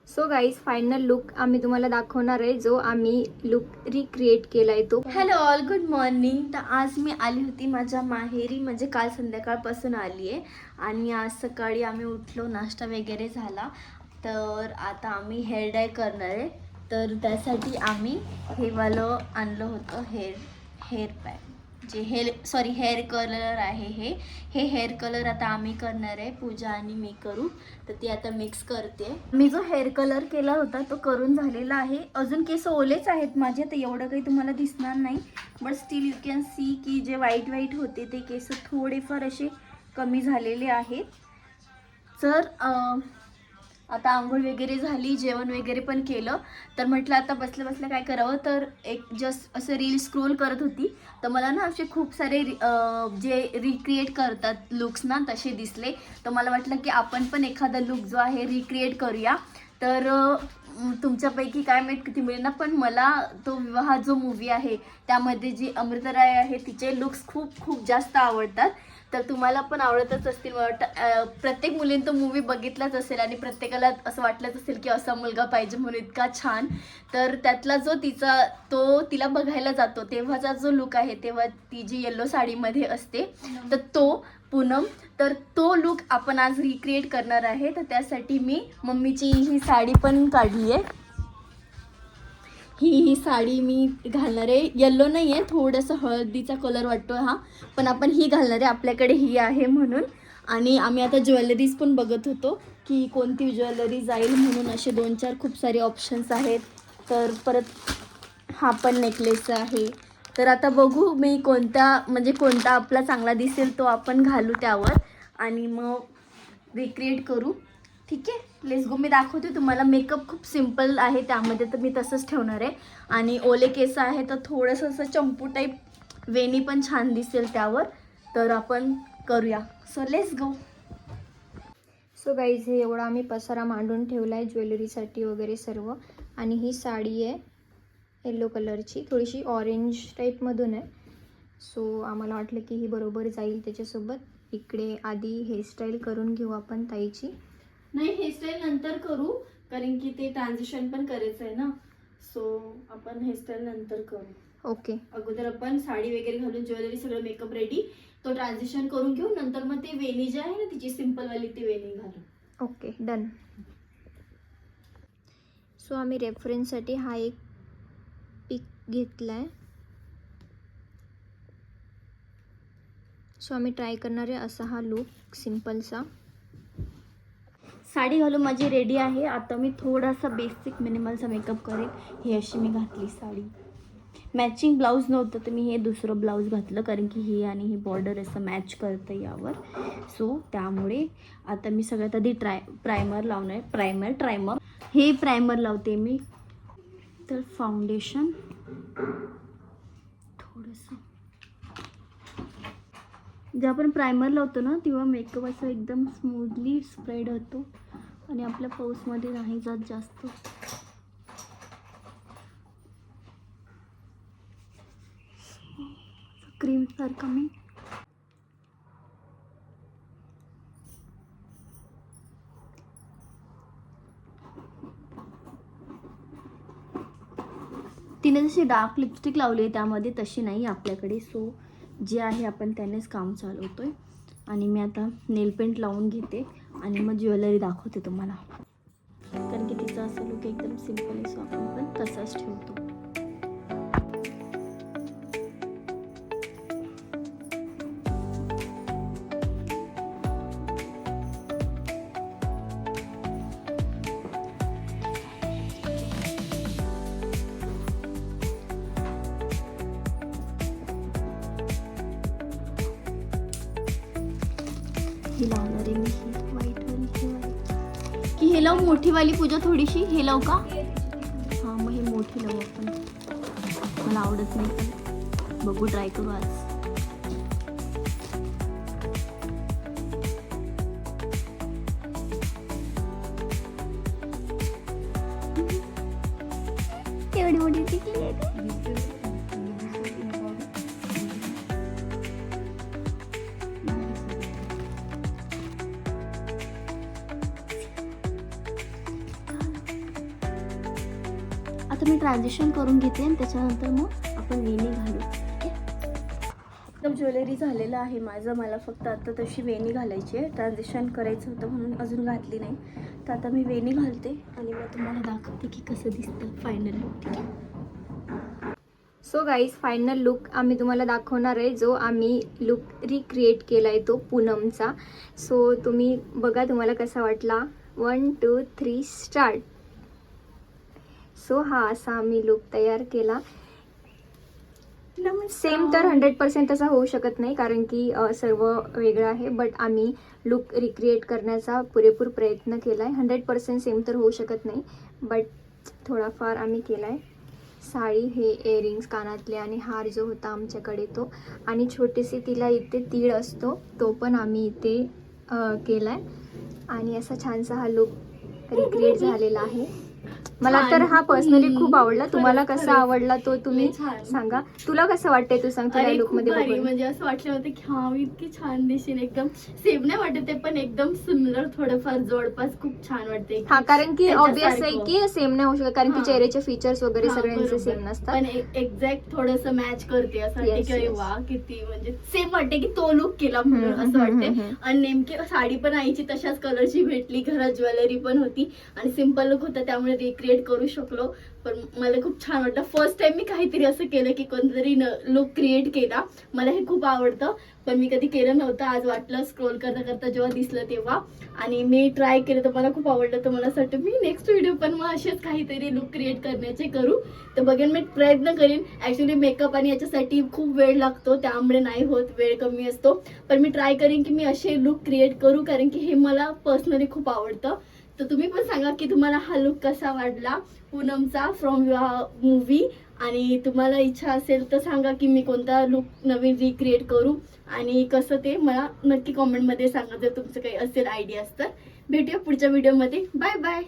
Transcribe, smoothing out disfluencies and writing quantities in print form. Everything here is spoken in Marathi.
सो गाईज फायनल लुक आम्ही तुम्हाला दाखवणार आहे, जो आम्ही लुक रिक्रिएट केला आहे तो. Hello all, good morning. तर आज मी आली होती माझ्या माहेरी, म्हणजे काल संध्याकाळपासून आली आहे. आणि आज सकाळी आम्ही उठलो, नाश्ता वगैरे झाला. तर आता आम्ही हेअर डाय करणार आहे. तर त्यासाठी आम्ही हे वालं आणलं होतं हेअर पॅक, जे हेअर कलर आहे. हे हेअर कलर आता आम्ही करणार आहे, पूजा आणि मी करू. तर ती आता मिक्स करते. मी जो हेअर कलर केला होता तो करून झालेला आहे. अजून केस ओलेच आहेत माझे, तर एवढं काही तुम्हाला दिसणार नाही. But still you can see की जे व्हाईट होते ते केस थोडेफार असे कमी झालेले आहेत. तर आता आंघोळ वगैरे झाली, जेवण वगैरे पण केलं. तर म्हटलं आता बसल्या बसल्या काय करावं, तर एक जस्ट असं रील स्क्रोल करत होती. तर मला ना असे खूप सारे जे रिक्रिएट करतात लुक्स ना, तसे दिसले. तर मला वाटलं की आपण पण एखादा लुक जो आहे रिक्रिएट करूया. तर तुमच्यापैकी काय माहीत किती मिळेल, पण मला तो विवाह जो मूवी आहे त्यामध्ये जी अमृता राय आहे तिचे लुक्स खूप जास्त आवडतात. तर तुम्हाला पण आवडतच असतील मला वाटतं. प्रत्येक मुलीने तो मूवी बघितलाच असेल आणि प्रत्येकाला असं वाटलंच असेल की असा मुलगा पाहिजे म्हणून, इतका छान. तर त्यातला जो तिला बघायला जातो तेव्हाचा जो लुक आहे, तेव्हा ती जी येलो साडीमध्ये असते, तर तो पूनम, तर तो लुक आपण आज रिक्रिएट करणार आहे. तर त्यासाठी मी मम्मीची ही साडी पण काढली आहे. ही साडी मी घालणार आहे. येल्लो नाही आहे, थोडंसं हळदीचा कलर वाटतो हा, पण आपण ही घालणार आहे, आपल्याकडे ही आहे म्हणून. आणि आम्ही आता ज्वेलरीज पण बघत होतो की कोणती ज्वेलरी जाईल म्हणून. असे 2-4 खूप सारे ऑप्शन्स आहेत. तर परत हा पण नेकलेस आहे. तर आता बघू मी कोणता आपला चांगला दिसेल तो आपण घालू त्यावर आणि मग रिक्रिएट करू. ठीक आहे, लेट्स गो. मी दाखवते तुम्हाला. मेकअप खूप सिम्पल आहे त्यामध्ये, तर मी तसंच ठेवणार आहे. आणि ओले केस आहे तर थोडंसं असं चंपू टाईप वेणी पण छान दिसेल त्यावर. तर आपण करूया. So let's go. So guys हे एवढा आम्ही पसारा मांडून ठेवला आहे ज्वेलरीसाठी वगैरे सर्व. आणि ही साडी आहे येलो कलरची, थोडीशी ऑरेंज टाईपमधून आहे. सो आम्हाला वाटलं की ही बरोबर जाईल त्याच्यासोबत. इकडे आधी हेअरस्टाईल करून घेऊ आपण ताईची. नाही, हेअरस्टाईल नंतर करू, कारण की ते ट्रान्झिशन पण करायचं आहे ना. सो आपण हेअरस्टाईल नंतर करू. ओके. अगोदर आपण साडी वगैरे घालून ज्वेलरी सगळं मेकअप रेडी, तो ट्रान्झिशन करून घेऊ. नंतर मग ते वेणी जी आहे ना तिची सिम्पलवाली, ती वेणी घालू. Okay, done. सो आम्ही रेफरन्ससाठी हा एक पिक घेतला आहे. सो आम्ही ट्राय करणार आहे असा हा लुक सिम्पलसा. साडी घालून माझी रेडी आहे. आता मी थोडासा बेसिक मिनिमलचा मेकअप करेल. ही अशी मी घातली साडी. मॅचिंग ब्लाऊज नव्हतं तर मी हे दुसरं ब्लाऊज घातलं, कारण की ही आणि ही बॉर्डर असं मॅच करतं यावर. सो त्यामुळे आता मी सगळ्यात आधी प्रायमर लावणार आहे. प्रायमर हे प्रायमर लावते मी. तर फाउंडेशन थोडंसं, जेव्हा आपण प्रायमर लावतो ना तेव्हा मेकअप असं एकदम स्मूथली स्प्रेड होतो आणि आपल्या पाऊसमध्ये नाही जात जास्त. क्रीम सारखं मी तिने जशी डार्क लिपस्टिक लावली आहे त्यामध्ये, तशी नाही आपल्याकडे. सो जे आहे आपण त्यानेच काम चालवतोय. आणि मी आता नेल पेंट लावून घेते आणि मग ज्वेलरी दाखवते तुम्हाला, कारण की तिचा असं लुक एकदम सिम्पल आहे. सो आपण पण तसाच ठेवतो. ही लावणार आहे मी, ही व्हाईटवाली की हे लावू मोठीवाली पूजा थोडीशी. हे लावू का? हां, मग हे मोठी लावू आपण. मला आवडत नाही पण बघू, ट्राय करू आज. एवढी मोठी टिकली आहे का? मी ट्रान्झिशन करून घेते आणि त्याच्यानंतर मग आपण वेणी घालू. एकदम ज्वेलरी झालेलं आहे माझं. मला फक्त आता तशी वेणी घालायची आहे. ट्रान्झिशन करायचं होतं म्हणून अजून घातली नाही. तर आता मी वेणी घालते आणि मग तुम्हाला दाखवते की कसं दिसतं फायनल लुक. ठीक आहे. सो गाईज फायनल लुक आम्ही तुम्हाला दाखवणार आहे, जो आम्ही लुक रिक्रिएट केला आहे तो पूनमचा. सो तुम्ही बघा तुम्हाला कसा वाटला. 1 2 3 स्टार्ट. सो हा असा आम्ही लुक तयार केला. सेम तर 100% तसा होऊ शकत नाही, कारण की सर्व वेगळं आहे. बट आम्ही लुक रिक्रिएट करण्याचा पुरेपूर प्रयत्न केला आहे. 100% सेम तर होऊ शकत नाही, बट थोडाफार आम्ही केला आहे. साडी, हे इयरिंग्स, कानातले आणि हार जो होता आमच्याकडे तो, आणि छोटीशी तिला इथे तीळ असतो तो पण आम्ही इथे केला आहे. आणि असा छानसा हा लुक रिक्रिएट झालेला आहे. मला तर हा पर्सनली खूप आवडला. तुम्हाला कसा आवडला तो तुम्ही सांगा. तुला कसं वाटतंय तू सांग तुला लुक मध्ये बघून. म्हणजे असं वाटलं होतं की हा मी इतकी छान दिसेल. एकदम सेम नाही वाटत ते, पण एकदम सुंदर, थोडंफार जवळपास खूप छान वाटते. हा, कारण की ऑब्विस आहे की सेम नाही होऊ शकत, कारण की चेहऱ्याचे फीचर्स वगैरे सगळ्यांचे सेम नसतात. पण एक्झॅक्ट थोडस मॅच करते असं वाटते की अरे वा किती म्हणजे सेम वाटते की तो लुक केला म्हणून असं वाटते. आणि नेमकी साडी पण आईची तशाच कलरची भेटली, घरात ज्वेलरी पण होती आणि सिम्पल लुक होता, त्यामुळे रिक्रिएट करू शकलो. पण मला खूप छान वाटलं. फर्स्ट टाइम मी काहीतरी असं केलं की कोणतरी लुक क्रिएट केला. मला हे खूप आवडतं, पण मी कधी केलं नव्हतं. आज वाटलं स्क्रोल करता करता जेव्हा दिसलं तेव्हा, आणि मी ट्राय केलं तर मला खूप आवडलं. तर मला असं वाटतं मी नेक्स्ट व्हिडिओ पण मग असेच काहीतरी लुक क्रिएट करण्याचे करू. तर बघेन, मी प्रयत्न करीन. ऍक्च्युली मेकअप आणि याच्यासाठी खूप वेळ लागतो, त्यामुळे नाही होत, वेळ कमी असतो. पण मी ट्राय करीन की मी असे लुक क्रिएट करू, कारण की हे मला पर्सनली खूप आवडतं. तर तुम्ही पण सांगा की तुम्हाला हा लुक कसा वाटला पूनमचा फ्रॉम युअर मूवी. आणि तुम्हाला इच्छा असेल तर सांगा की मी कोणता लुक नवीन रिक्रिएट करू आणि कसं ते मला नक्की कॉमेंटमध्ये सांगा, जर तुमचं काही असेल आयडियाज तर. भेटूया पुढच्या व्हिडिओमध्ये. Bye bye.